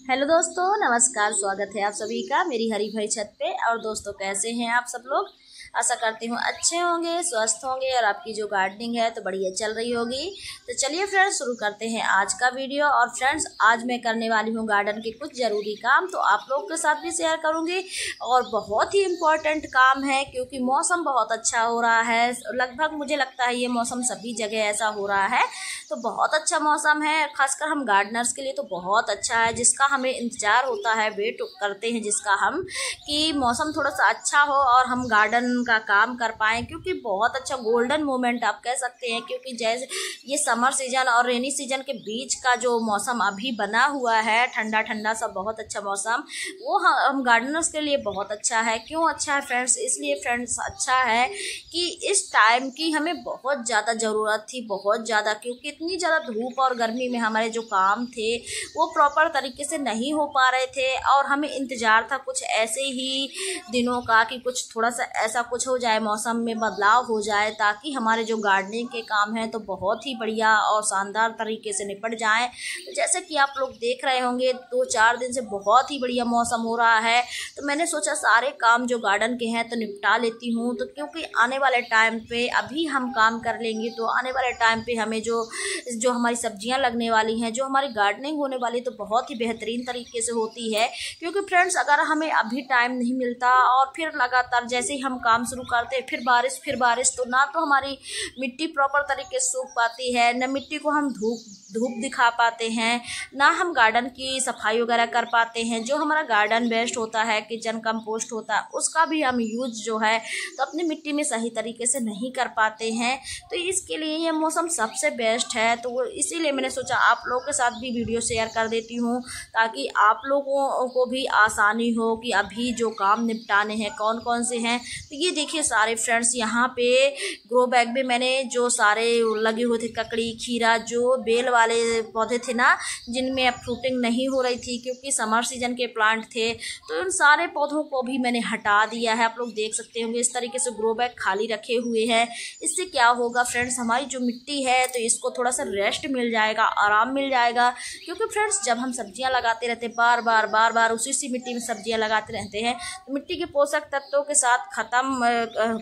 Hello दोस्तों, नमस्कार। स्वागत है आप सभी का मेरी हरी भरी छत पे। और दोस्तों, कैसे हैं आप सब लोग? आशा करती हूँ अच्छे होंगे, स्वस्थ होंगे और आपकी जो गार्डनिंग है तो बढ़िया चल रही होगी। तो चलिए फ्रेंड्स, शुरू करते हैं आज का वीडियो। और फ्रेंड्स, आज मैं करने वाली हूँ गार्डन के कुछ ज़रूरी काम, तो आप लोग के साथ भी शेयर करूँगी। और बहुत ही इम्पोर्टेंट काम है क्योंकि मौसम बहुत अच्छा हो रहा है। लगभग मुझे लगता है ये मौसम सभी जगह ऐसा हो रहा है, तो बहुत अच्छा मौसम है। खासकर हम गार्डनर्स के लिए तो बहुत अच्छा है, जिसका हमें इंतज़ार होता है, वेट करते हैं जिसका हम, कि मौसम थोड़ा सा अच्छा हो और हम गार्डन का काम कर पाएँ। क्योंकि बहुत अच्छा गोल्डन मोमेंट आप कह सकते हैं, क्योंकि जैसे ये समर सीजन और रेनी सीजन के बीच का जो मौसम अभी बना हुआ है, ठंडा ठंडा सा बहुत अच्छा मौसम, वो हम गार्डनर्स के लिए बहुत अच्छा है। क्यों अच्छा है फ्रेंड्स? इसलिए फ्रेंड्स अच्छा है कि इस टाइम की हमें बहुत ज़्यादा ज़रूरत थी, बहुत ज़्यादा, क्योंकि इतनी ज़्यादा धूप और गर्मी में हमारे जो काम थे वो प्रॉपर तरीके से नहीं हो पा रहे थे। और हमें इंतज़ार था कुछ ऐसे ही दिनों का कि कुछ थोड़ा सा ऐसा कुछ हो जाए, मौसम में बदलाव हो जाए, ताकि हमारे जो गार्डनिंग के काम हैं तो बहुत ही बढ़िया और शानदार तरीके से निपट जाएं। तो जैसे कि आप लोग देख रहे होंगे, 2-4 दिन से बहुत ही बढ़िया मौसम हो रहा है, तो मैंने सोचा सारे काम जो गार्डन के हैं तो निपटा लेती हूँ। तो क्योंकि आने वाले टाइम पे अभी हम काम कर लेंगे तो आने वाले टाइम पे हमें जो जो हमारी सब्जियां लगने वाली हैं, जो हमारी गार्डनिंग होने वाली, तो बहुत ही बेहतरीन तरीके से होती है। क्योंकि फ्रेंड्स, अगर हमें अभी टाइम नहीं मिलता और फिर लगातार जैसे ही हम काम शुरू करते हैं फिर बारिश, तो ना तो हमारी मिट्टी प्रॉपर तरीके से सूख पाती है, न मिट्टी को हम धूप दिखा पाते हैं, ना हम गार्डन की सफाई वगैरह कर पाते हैं। जो हमारा गार्डन वेस्ट होता है, किचन कंपोस्ट होता है, उसका भी हम यूज जो है तो अपनी मिट्टी में सही तरीके से नहीं कर पाते हैं। तो इसके लिए ये मौसम सबसे बेस्ट है। तो इसीलिए मैंने सोचा आप लोगों के साथ भी वीडियो शेयर कर देती हूँ, ताकि आप लोगों को भी आसानी हो कि अभी जो काम निपटाने हैं कौन कौन से हैं। तो ये देखिए सारे फ्रेंड्स, यहाँ पे ग्रो बैग में मैंने जो सारे लगे हुए थे, ककड़ी, खीरा, जो बेल वाले पौधे थे ना, जिनमें अब फ्रूटिंग नहीं हो रही थी क्योंकि समर सीजन के प्लांट थे, तो उन सारे पौधों को भी मैंने हटा दिया है। आप लोग देख सकते होंगे इस तरीके से ग्रो बैग खाली रखे हुए हैं। इससे क्या होगा फ्रेंड्स, हमारी जो मिट्टी है तो इसको थोड़ा सा रेस्ट मिल जाएगा, आराम मिल जाएगा। क्योंकि फ्रेंड्स, जब हम सब्जियां लगाते रहते हैं बार बार उसी मिट्टी में सब्जियां लगाते रहते हैं, तो मिट्टी के पोषक तत्वों के साथ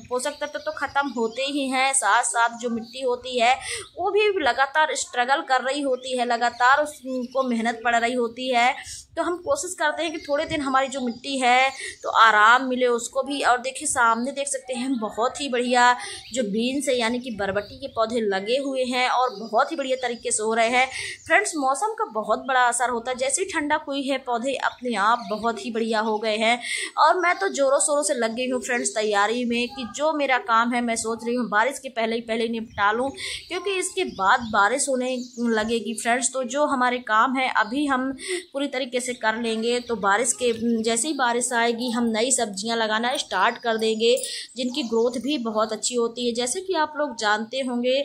पोषक तत्व तो खत्म होते ही हैं, साथ साथ जो मिट्टी होती है वो भी लगातार स्ट्रगल कर रही होती है, लगातार उसको मेहनत पड़ रही होती है। तो हम कोशिश करते हैं कि थोड़े दिन हमारी जो मिट्टी है तो आराम मिले उसको भी। और देखिए सामने देख सकते हैं बहुत ही बढ़िया जो बीन्स है, यानी कि बरबटी के पौधे लगे हुए हैं और बहुत ही बढ़िया तरीके से हो रहे हैं। फ्रेंड्स, मौसम का बहुत बड़ा असर होता है, जैसे ही ठंडा हुई है पौधे अपने आप बहुत ही बढ़िया हो गए हैं। और मैं तो जोरों शोरों से लग गई हूँ फ्रेंड्स तैयारी में कि जो मेरा काम है मैं सोच रही हूँ बारिश के पहले ही निपटा लूँ, क्योंकि इसके बाद बारिश होने लगेगी फ्रेंड्स। तो जो हमारे काम है अभी हम पूरी तरीके से कर लेंगे, तो बारिश के जैसे ही बारिश आएगी हम नई सब्जियां लगाना स्टार्ट कर देंगे, जिनकी ग्रोथ भी बहुत अच्छी होती है। जैसे कि आप लोग जानते होंगे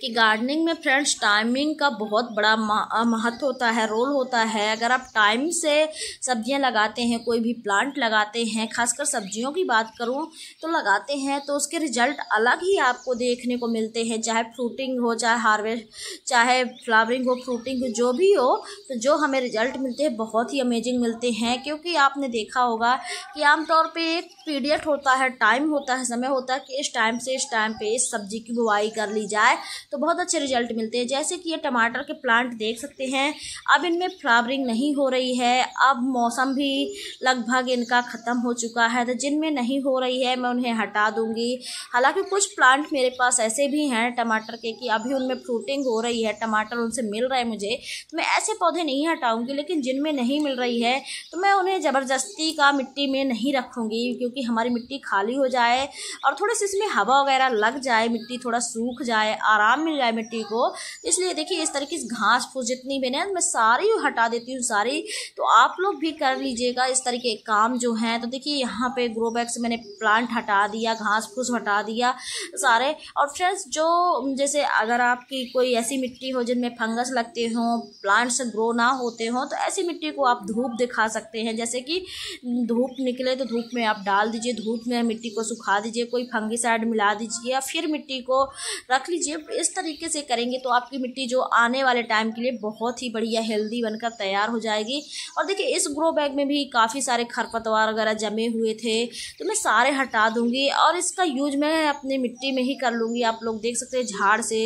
कि गार्डनिंग में फ्रेंड्स टाइमिंग का बहुत बड़ा महत्व होता है, रोल होता है। अगर आप टाइम से सब्जियां लगाते हैं, कोई भी प्लांट लगाते हैं, खासकर सब्जियों की बात करूं तो लगाते हैं, तो उसके रिजल्ट अलग ही आपको देखने को मिलते हैं। चाहे फ्रूटिंग हो, चाहे हार्वेस्ट, चाहे फ्लावरिंग हो, फ्रूटिंग हो, जो भी हो, तो जो हमें रिजल्ट मिलते हैं बहुत ही अमेजिंग मिलते हैं। क्योंकि आपने देखा होगा कि आमतौर पर एक पीरियड होता है, टाइम होता है, समय होता है कि इस टाइम से इस टाइम पे इस सब्जी की बुआई कर ली जाए तो बहुत अच्छे रिजल्ट मिलते हैं। जैसे कि ये टमाटर के प्लांट देख सकते हैं, अब इनमें फ्लावरिंग नहीं हो रही है, अब मौसम भी लगभग इनका ख़त्म हो चुका है, तो जिनमें नहीं हो रही है मैं उन्हें हटा दूंगी। हालांकि कुछ प्लांट मेरे पास ऐसे भी हैं टमाटर के कि अभी उनमें फ्रूटिंग हो रही है, टमाटर उनसे मिल रहा है मुझे, तो मैं ऐसे पौधे नहीं हटाऊंगी। लेकिन जिनमें नहीं मिल रही है तो मैं उन्हें ज़बरदस्ती का मिट्टी में नहीं रखूँगी, क्योंकि हमारी मिट्टी खाली हो जाए और थोड़ी सी इसमें हवा वगैरह लग जाए, मिट्टी थोड़ा सूख जाए, आराम मिल जाए मिट्टी को। इसलिए देखिए इस तरीके से घास फूस जितनी भी ना मैं सारी हटा देती हूँ सारी। तो आप लोग भी कर लीजिएगा इस तरीके के काम जो हैं। तो देखिए यहाँ पे ग्रो बैग से मैंने प्लांट हटा दिया, घास फूस हटा दिया सारे। और फ्रेंड्स, जो जैसे अगर आपकी कोई ऐसी मिट्टी हो जिनमें फंगस लगते हों, प्लांट्स ग्रो ना होते हों, तो ऐसी मिट्टी को आप धूप दिखा सकते हैं। जैसे कि धूप निकले तो धूप में आप डाल दीजिए, धूप में मिट्टी को सुखा दीजिए, कोई फंगिसाइड मिला दीजिए या फिर मिट्टी को रख लीजिए। इस तरीके से करेंगे तो आपकी मिट्टी जो आने वाले टाइम के लिए बहुत ही बढ़िया हेल्दी बनकर तैयार हो जाएगी। और देखिए इस ग्रो बैग में भी काफ़ी सारे खरपतवार वगैरह जमे हुए थे, तो मैं सारे हटा दूंगी और इसका यूज मैं अपनी मिट्टी में ही कर लूँगी। आप लोग देख सकते हैं झाड़ से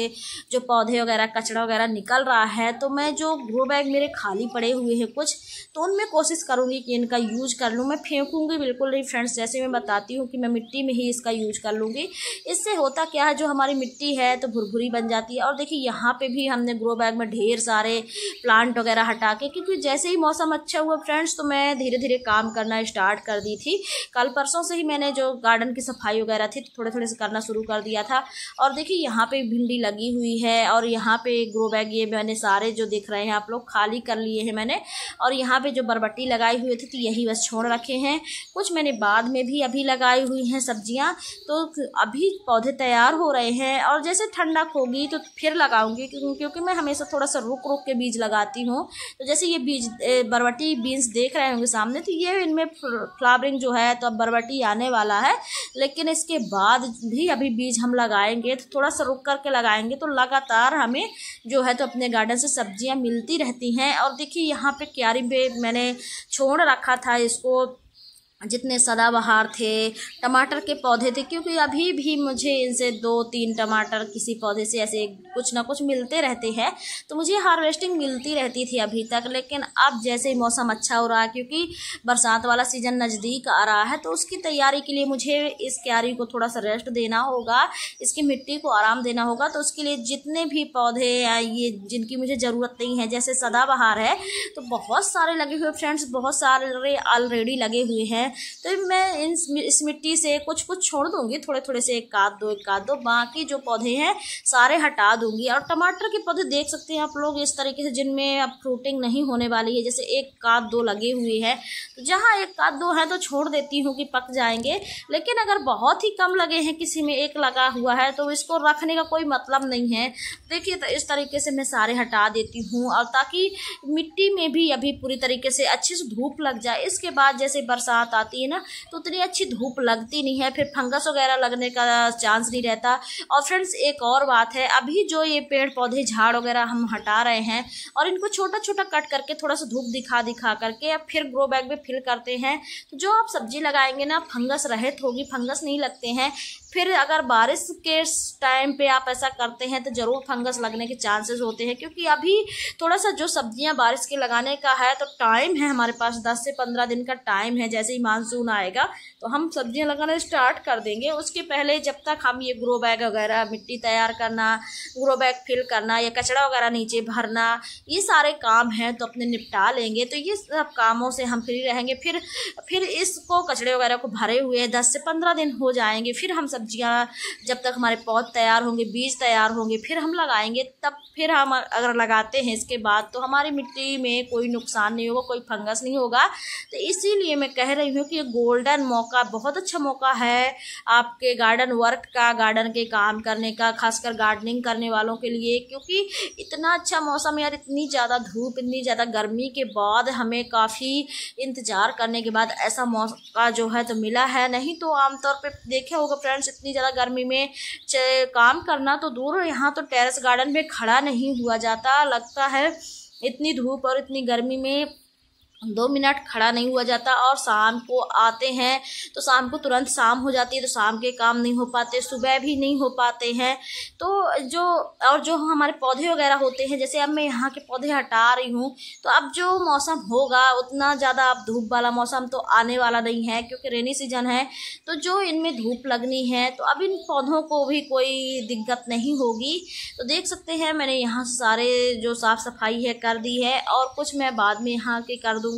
जो पौधे वगैरह कचरा वगैरह निकल रहा है, तो मैं जो ग्रो बैग मेरे खाली पड़े हुए हैं कुछ, तो उनमें कोशिश करूँगी कि इनका यूज कर लूँ। मैं फेंकूँगी बिल्कुल नहीं फ्रेंड्स, जैसे मैं बताती हूँ कि मैं मिट्टी में ही इसका यूज कर लूँगी। इससे होता क्या है, जो हमारी मिट्टी है तो भुरभुरी बन जाती है। और देखिए यहाँ पे भी हमने ग्रो बैग में ढेर सारे प्लांट वगैरह हटा के, क्योंकि जैसे ही मौसम अच्छा हुआ फ्रेंड्स तो मैं धीरे धीरे काम करना स्टार्ट कर दी थी। कल परसों से ही मैंने जो गार्डन की सफाई वगैरह थी तो थोड़े थोड़े से करना शुरू कर दिया था। और देखिए यहाँ पे भिंडी लगी हुई है और यहाँ पे ग्रो बैग ये मैंने सारे जो दिख रहे हैं आप लोग खाली कर लिए हैं मैंने। और यहाँ पे जो बरबट्टी लगाई हुई थी तो यही बस छोड़ रखे हैं। कुछ मैंने बाद में भी अभी लगाई हुई हैं सब्जियाँ, तो अभी पौधे तैयार हो रहे हैं और जैसे ठंडक होगी तो फिर लगाऊंगी, क्योंकि मैं हमेशा थोड़ा सा रुक रुक के बीज लगाती हूँ। तो जैसे ये बीज बरबट्टी बीन्स देख रहे होंगे सामने, तो ये इनमें फ्लावरिंग जो है तो अब बरबट्टी आने वाला है, लेकिन इसके बाद भी अभी बीज हम लगाएंगे तो थोड़ा सा रुक करके लगाएंगे, तो लगातार हमें जो है तो अपने गार्डन से सब्जियां मिलती रहती हैं। और देखिए यहाँ पे क्यारी पे मैंने छोड़ रखा था इसको, जितने सदाबहार थे, टमाटर के पौधे थे, क्योंकि अभी भी मुझे इनसे 2-3 टमाटर किसी पौधे से ऐसे कुछ ना कुछ मिलते रहते हैं, तो मुझे हार्वेस्टिंग मिलती रहती थी अभी तक। लेकिन अब जैसे ही मौसम अच्छा हो रहा है, क्योंकि बरसात वाला सीज़न नज़दीक आ रहा है, तो उसकी तैयारी के लिए मुझे इस क्यारी को थोड़ा सा रेस्ट देना होगा, इसकी मिट्टी को आराम देना होगा। तो उसके लिए जितने भी पौधे ये जिनकी मुझे ज़रूरत नहीं है, जैसे सदाबहार है तो बहुत सारे लगे हुए फ्रेंड्स, बहुत सारे ऑलरेडी लगे हुए हैं, तो मैं इस मिट्टी से कुछ कुछ छोड़ दूंगी, थोड़े थोड़े से एक आध दो, बाकी जो पौधे हैं सारे हटा दूंगी। और टमाटर के पौधे देख सकते हैं आप लोग इस तरीके से, जिनमें अब फ्रूटिंग नहीं होने वाली है, जैसे एक आध दो लगे हुए हैं, तो जहाँ एक आध दो हैं तो छोड़ देती हूँ कि पक जाएंगे। लेकिन अगर बहुत ही कम लगे हैं, किसी में एक लगा हुआ है, तो इसको रखने का कोई मतलब नहीं है। देखिए तो इस तरीके से मैं सारे हटा देती हूँ, और ताकि मिट्टी में भी अभी पूरी तरीके से अच्छी से धूप लग जाए। इसके बाद जैसे बरसात आती है ना, तो उतनी अच्छी धूप लगती नहीं है, फिर फंगस वगैरह लगने का चांस नहीं रहता। और फ्रेंड्स एक और बात है, अभी जो ये पेड़ पौधे झाड़ वगैरह हम हटा रहे हैं और इनको छोटा छोटा कट करके थोड़ा सा धूप दिखा करके अब फिर ग्रो बैग में फिल करते हैं, तो जो आप सब्जी लगाएंगे ना फंगस रहित होगी, फंगस नहीं लगते हैं। फिर अगर बारिश के टाइम पे आप ऐसा करते हैं तो ज़रूर फंगस लगने के चांसेस होते हैं, क्योंकि अभी थोड़ा सा जो सब्जियां बारिश के लगाने का है तो टाइम है हमारे पास, 10 से 15 दिन का टाइम है। जैसे ही मानसून आएगा तो हम सब्जियां लगाना स्टार्ट कर देंगे। उसके पहले जब तक हम ये ग्रो बैग वगैरह मिट्टी तैयार करना, ग्रो बैग फिल करना या कचरा वगैरह नीचे भरना, ये सारे काम हैं तो अपने निपटा लेंगे, तो ये सब कामों से हम फ्री रहेंगे। फिर इसको कचड़े वगैरह को भरे हुए 10 से 15 दिन हो जाएंगे, फिर हम सब्जियां जब तक हमारे पौध तैयार होंगे, बीज तैयार होंगे, फिर हम लगाएंगे। तब फिर हम अगर लगाते हैं इसके बाद तो हमारी मिट्टी में कोई नुकसान नहीं होगा, कोई फंगस नहीं होगा। तो इसीलिए मैं कह रही हूँ कि ये गोल्डन मौका, बहुत अच्छा मौका है आपके गार्डन वर्क का, गार्डन के काम करने का, खासकर गार्डनिंग करने वालों के लिए। क्योंकि इतना अच्छा मौसम यार, इतनी ज़्यादा धूप, इतनी ज़्यादा गर्मी के बाद हमें काफ़ी इंतज़ार करने के बाद ऐसा मौका जो है तो मिला है। नहीं तो आमतौर पे देखा होगा फ्रेंड्स, इतनी ज़्यादा गर्मी में काम करना तो दूर, यहाँ तो टेरेस गार्डन में खड़ा नहीं हुआ जाता। लगता है इतनी धूप और इतनी गर्मी में 2 मिनट खड़ा नहीं हुआ जाता। और शाम को आते हैं तो शाम को तुरंत शाम हो जाती है, तो शाम के काम नहीं हो पाते, सुबह भी नहीं हो पाते हैं। तो जो हमारे पौधे वगैरह होते हैं, जैसे अब मैं यहाँ के पौधे हटा रही हूँ, तो अब जो मौसम होगा उतना ज़्यादा अब धूप वाला मौसम तो आने वाला नहीं है, क्योंकि रेनी सीजन है। तो जो इनमें धूप लगनी है तो अब इन पौधों को भी कोई दिक्कत नहीं होगी। तो देख सकते हैं मैंने यहाँ सारे जो साफ़ सफाई है कर दी है, और कुछ मैं बाद में यहाँ के कर दूंगी,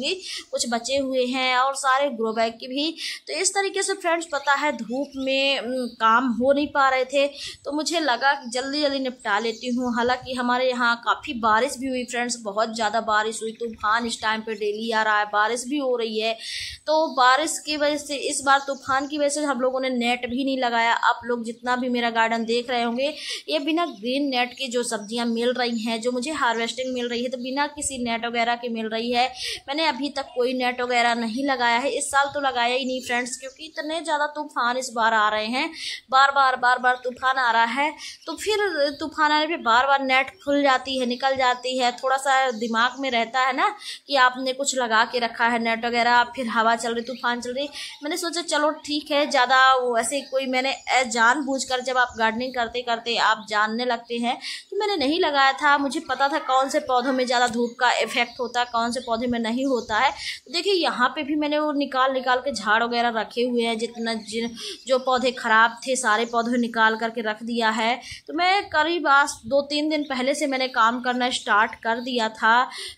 कुछ बचे हुए हैं, और सारे ग्रो बैग की भी। तो इस तरीके से फ्रेंड्स पता है धूप में काम हो नहीं पा रहे थे, तो मुझे लगा जल्दी जल्दी निपटा लेती हूँ। हालांकि हमारे यहाँ काफ़ी बारिश भी हुई फ्रेंड्स, बहुत ज़्यादा बारिश हुई, तूफान इस टाइम पे डेली आ रहा है, बारिश भी हो रही है। तो बारिश की वजह से, इस बार तूफान की वजह से हम लोगों ने नेट भी नहीं लगाया। आप लोग जितना भी मेरा गार्डन देख रहे होंगे, ये बिना ग्रीन नेट की जो सब्जियाँ मिल रही हैं, जो मुझे हार्वेस्टिंग मिल रही है, तो बिना किसी नेट वगैरह की मिल रही है। मैंने मैंने अभी तक कोई नेट वगैरह नहीं लगाया है। इस साल तो लगाया ही नहीं फ्रेंड्स, क्योंकि इतने ज़्यादा तूफान इस बार आ रहे हैं, बार बार तूफान आ रहा है। तो फिर तूफान आने पे बार बार नेट खुल जाती है, निकल जाती है। थोड़ा सा दिमाग में रहता है ना कि आपने कुछ लगा के रखा है नेट वगैरह, फिर हवा चल रही, तूफान चल रही। मैंने सोचा चलो ठीक है, ज़्यादा ऐसे कोई मैंने जानबूझकर, जब आप गार्डनिंग करते करते आप जानने लगते हैं, तो मैंने नहीं लगाया था। मुझे पता था कौन से पौधों में ज़्यादा धूप का इफेक्ट होता है, कौन से पौधे में नहीं होता है। तो देखिए यहाँ पे भी मैंने वो निकाल के झाड़ वगैरह रखे हुए हैं। जितना जो पौधे ख़राब थे सारे पौधे निकाल करके रख दिया है। तो मैं करीब आज 2-3 दिन पहले से मैंने काम करना स्टार्ट कर दिया था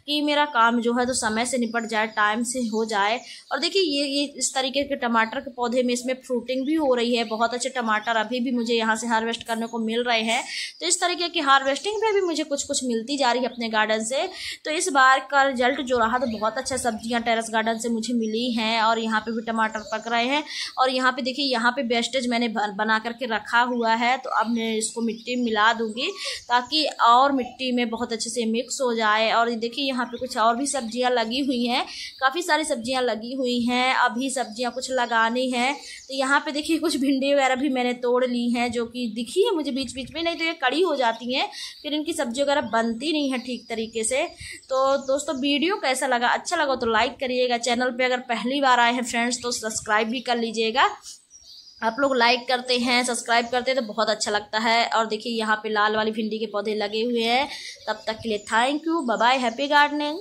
कि मेरा काम जो है तो समय से निपट जाए, टाइम से हो जाए। और देखिए ये इस तरीके के टमाटर के पौधे में इसमें फ्रूटिंग भी हो रही है। बहुत अच्छे टमाटर अभी भी मुझे यहाँ से हार्वेस्ट करने को मिल रहे हैं। तो इस तरीके की हार्वेस्टिंग में भी मुझे कुछ मिलती जा रही है अपने गार्डन से। तो इस बार का रिजल्ट जो रहा तो बहुत अच्छा सब्जियां टेरेस गार्डन से मुझे मिली हैं। और यहाँ पे भी टमाटर पक रहे हैं। और यहाँ पे देखिए, यहाँ पे वेस्टेज मैंने बना करके रखा हुआ है। तो अब मैं इसको मिट्टी मिला दूंगी ताकि और मिट्टी में बहुत अच्छे से मिक्स हो जाए। और देखिए यहाँ पे कुछ और भी सब्जियां लगी हुई हैं, काफ़ी सारी सब्जियां लगी हुई हैं। अभी सब्जियां कुछ लगानी है। तो यहाँ पे देखिए कुछ भिंडी वगैरह भी मैंने तोड़ ली हैं, जो कि दिखी है मुझे बीच बीच में, नहीं तो ये कड़ी हो जाती हैं, फिर इनकी सब्जी वगैरह बनती नहीं है ठीक तरीके से। तो दोस्तों वीडियो कैसा लगा, अच्छा लगा तो लाइक करिएगा। चैनल पे अगर पहली बार आए हैं फ्रेंड्स तो सब्सक्राइब भी कर लीजिएगा। आप लोग लाइक करते हैं, सब्सक्राइब करते हैं तो बहुत अच्छा लगता है। और देखिए यहाँ पे लाल वाली भिंडी के पौधे लगे हुए हैं। तब तक के लिए thank you, bye bye, happy gardening.